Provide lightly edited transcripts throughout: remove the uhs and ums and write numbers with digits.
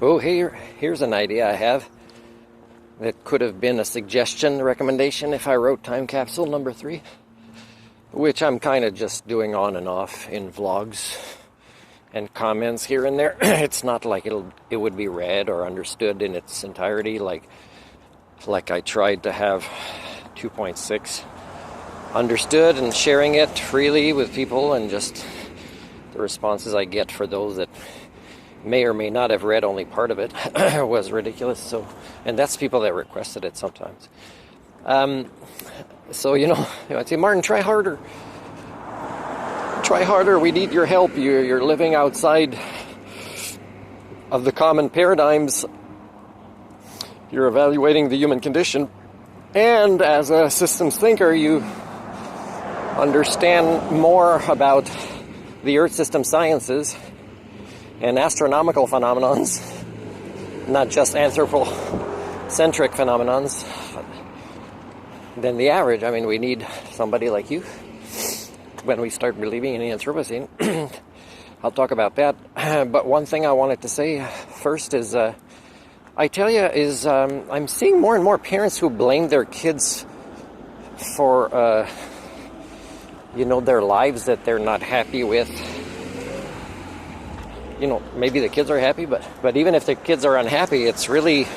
Oh, here's an idea I have that could have been a suggestion, recommendation if I wrote Time Capsule number 3, which I'm kind of just doing on and off in vlogs and comments here and there. It's not like it would be read or understood in its entirety like I tried to have 2.6 understood and sharing it freely with people, and just the responses I get for those that may or may not have read only part of it was ridiculous. So, and that's people that requested it sometimes. So, I'd say, Martin, try harder. Try harder. We need your help. You're living outside of the common paradigms. You're evaluating the human condition. And as a systems thinker, you understand more about the Earth system sciences and astronomical phenomenons, not just anthropocentric phenomenons, than the average. I mean, we need somebody like you when we start believing in the Anthropocene. I'll talk about that. But one thing I wanted to say first is, I tell you, I'm seeing more and more parents who blame their kids for, their lives that they're not happy with. Maybe the kids are happy, but even if the kids are unhappy, it's really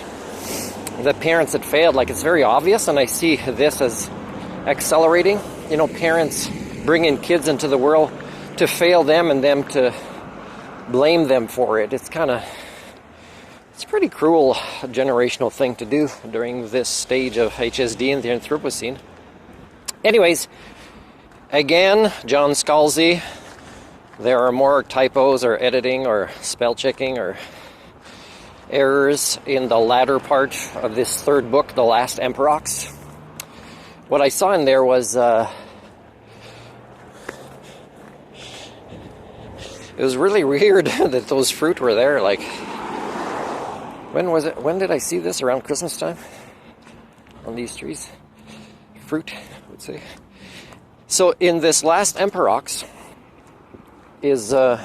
the parents that failed. Like, it's very obvious, and I see this as accelerating. Parents bringing kids into the world to fail them and them to blame them for it. It's a pretty cruel generational thing to do during this stage of HSD in the Anthropocene. Anyways, again, John Scalzi. There are more typos or editing or spell checking or errors in the latter part of this third book, The Last Emperox. What I saw in there was, it was really weird that those fruit were there. Like, when was it? When did I see this? Around Christmas time? On these trees? Fruit, I would say. So in this Last Emperox, I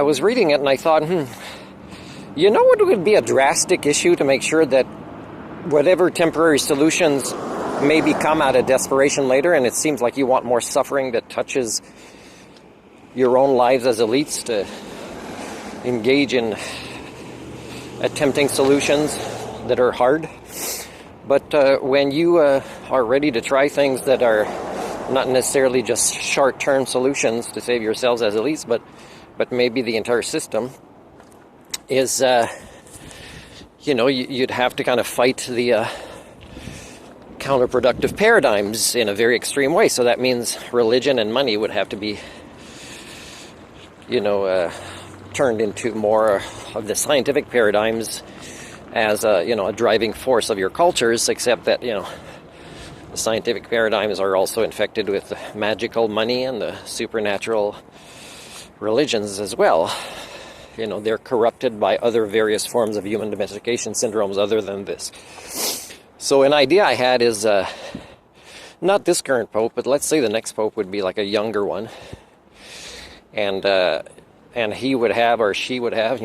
was reading it and I thought, what would be a drastic issue to make sure that whatever temporary solutions may become out of desperation later, and it seems like you want more suffering that touches your own lives as elites to engage in attempting solutions that are hard. But when you are ready to try things that are not necessarily just short-term solutions to save yourselves as elites, but maybe the entire system is, you'd have to kind of fight the counterproductive paradigms in a very extreme way. So that means religion and money would have to be, turned into more of the scientific paradigms as a driving force of your cultures, except that, the scientific paradigms are also infected with magical money and the supernatural religions as well. They're corrupted by other various forms of human domestication syndromes other than this. So an idea I had is, not this current pope, but let's say the next pope would be like a younger one. And he would have, or she would have,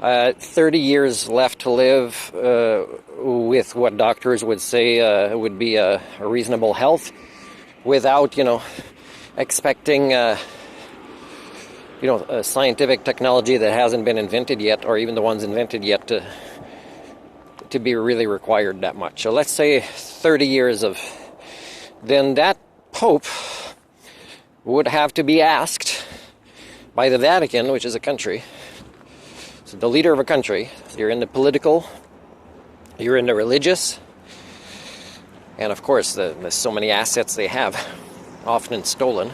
30 years left to live with what doctors would say would be a reasonable health, without, expecting, a scientific technology that hasn't been invented yet, or even the ones invented yet, to be really required that much. So let's say 30 years then that Pope would have to be asked by the Vatican, which is a country. So the leader of a country, you're in the political, you're in the religious, and of course there's so many assets they have, often stolen,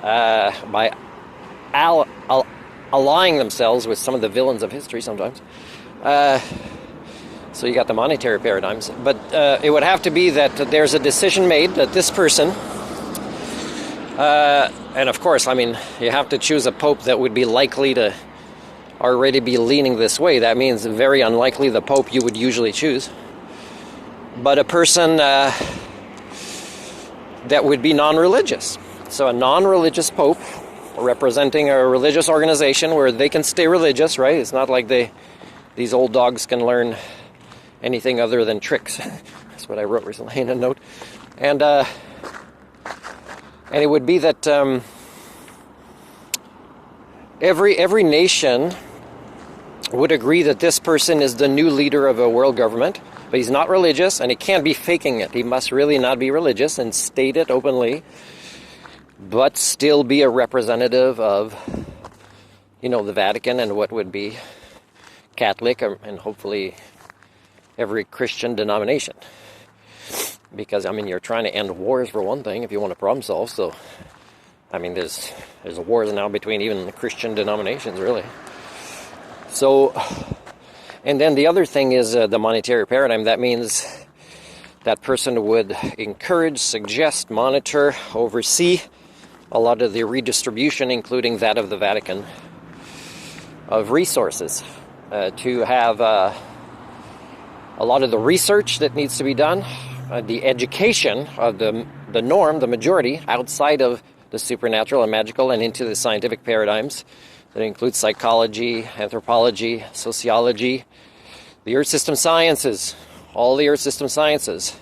by allying themselves with some of the villains of history sometimes. So you got the monetary paradigms, but it would have to be that there's a decision made that this person, and of course, you have to choose a pope that would be likely to already be leaning this way. That means very unlikely the pope you would usually choose, but a person that would be non-religious. So a non-religious pope representing a religious organization where they can stay religious, right? It's not like these old dogs can learn anything other than tricks. That's what I wrote recently in a note. And it would be that every nation would agree that this person is the new leader of a world government, but he's not religious, and he can't be faking it. He must really not be religious and state it openly, but still be a representative of, the Vatican and what would be Catholic and hopefully every Christian denomination. Because, you're trying to end wars for one thing if you want to problem solve, so, there's wars now between even the Christian denominations, really. So, and then the other thing is the monetary paradigm. That means that person would encourage, suggest, monitor, oversee a lot of the redistribution, including that of the Vatican, of resources, to have a lot of the research that needs to be done, the education of the norm, the majority, outside of the supernatural and magical and into the scientific paradigms. That includes psychology, anthropology, sociology, the Earth system sciences, all the Earth system sciences,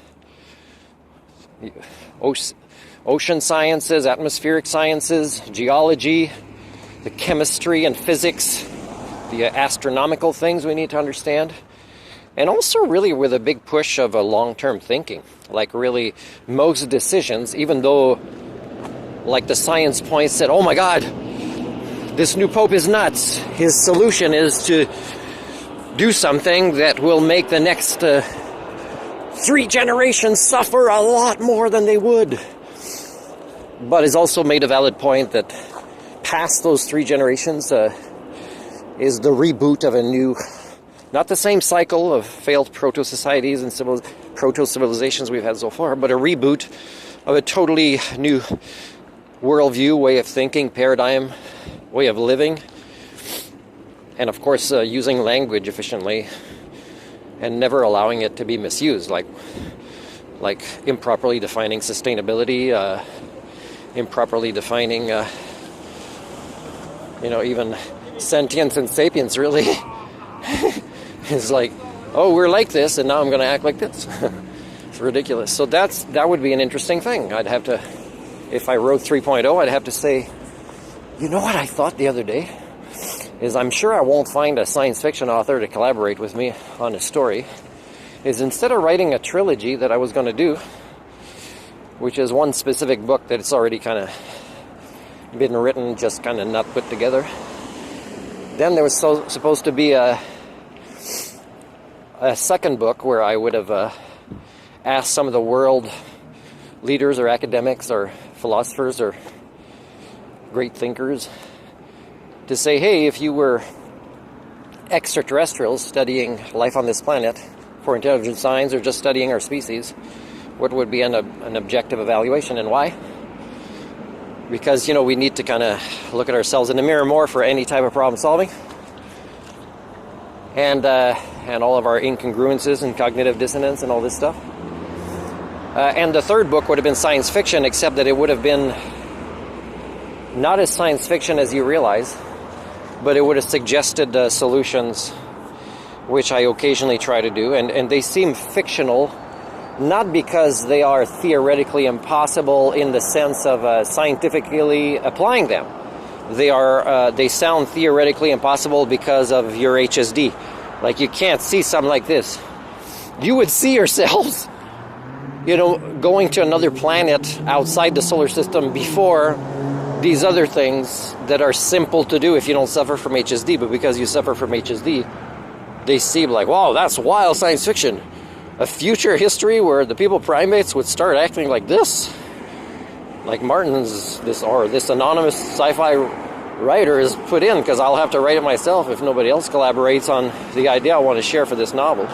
ocean sciences, atmospheric sciences, geology, the chemistry and physics, the astronomical things we need to understand. And also really with a big push of a long-term thinking. Like really most decisions, even though like the science points that, oh my God, this new pope is nuts. His solution is to do something that will make the next 3 generations suffer a lot more than they would. But has also made a valid point that past those 3 generations is the reboot of a new, not the same cycle of failed proto-societies and proto-civilizations we've had so far, but a reboot of a totally new worldview, way of thinking, paradigm, way of living, and of course using language efficiently and never allowing it to be misused, like improperly defining sustainability, improperly defining even sentience and sapience, really. It's like, oh, we're like this and now I'm going to act like this. It's ridiculous. So that would be an interesting thing. I'd have to, if I wrote 3.0, I'd have to say, you know what I thought the other day? Is I'm sure I won't find a science fiction author to collaborate with me on a story. Is instead of writing a trilogy that I was going to do, which is one specific book that it's already kind of been written, just kind of not put together. Then there was supposed to be a second book where I would have asked some of the world leaders or academics or philosophers or great thinkers to say, hey, if you were extraterrestrials studying life on this planet for intelligent science or just studying our species, what would be an objective evaluation and why? Because, we need to kind of look at ourselves in the mirror more for any type of problem solving. And all of our incongruences and cognitive dissonance and all this stuff. And the third book would have been science fiction, except that it would have been not as science fiction as you realize, but it would have suggested solutions, which I occasionally try to do. And they seem fictional, not because they are theoretically impossible in the sense of scientifically applying them. They sound theoretically impossible because of your HSD. Like you can't see something like this. You would see yourselves, going to another planet outside the solar system before these other things that are simple to do if you don't suffer from HSD. But because you suffer from HSD, they seem like, wow, that's wild science fiction. A future history where the people primates would start acting like this. Like Martin's, this anonymous sci-fi writer is put in, because I'll have to write it myself if nobody else collaborates on the idea I want to share for this novel.